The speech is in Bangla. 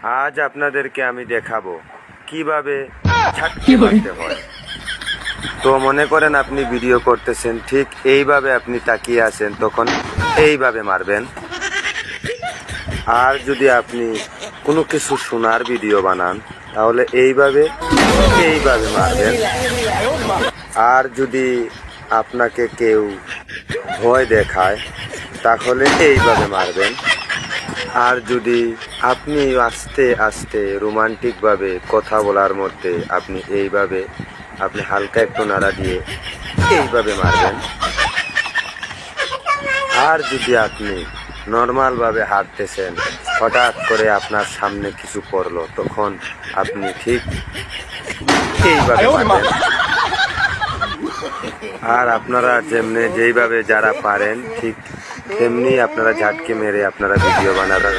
আজ আপনাদেরকে আমি দেখাবো কিভাবে ঝাটকি মারতে হয়। তো মনে করেন আপনি ভিডিও করতেছেন, ঠিক এইভাবে আপনি তাকিয়ে আছেন, তখন এইভাবে মারবেন। আর যদি আপনি কোনো কিছু শোনার ভিডিও বানান, তাহলে এইভাবে মারবেন। আর যদি আপনাকে কেউ ভয় দেখায়, তাহলে এইভাবে মারবেন। আর যদি আপনি আস্তে আস্তে রোমান্টিকভাবে কথা বলার মধ্যে আপনি হালকা একটু নাড়া দিয়ে এইভাবে মারবেন। আর যদি আপনি নর্মালভাবে হাঁটতেছেন, হঠাৎ করে আপনার সামনে কিছু পড়লো, তখন আপনি ঠিক এইভাবে মারবেন। আর আপনারা যেইভাবে যারা পারেন, ঠিক তেমনি আপনারা ঝাটকে মেরে আপনারা ভিডিও বানাবেন।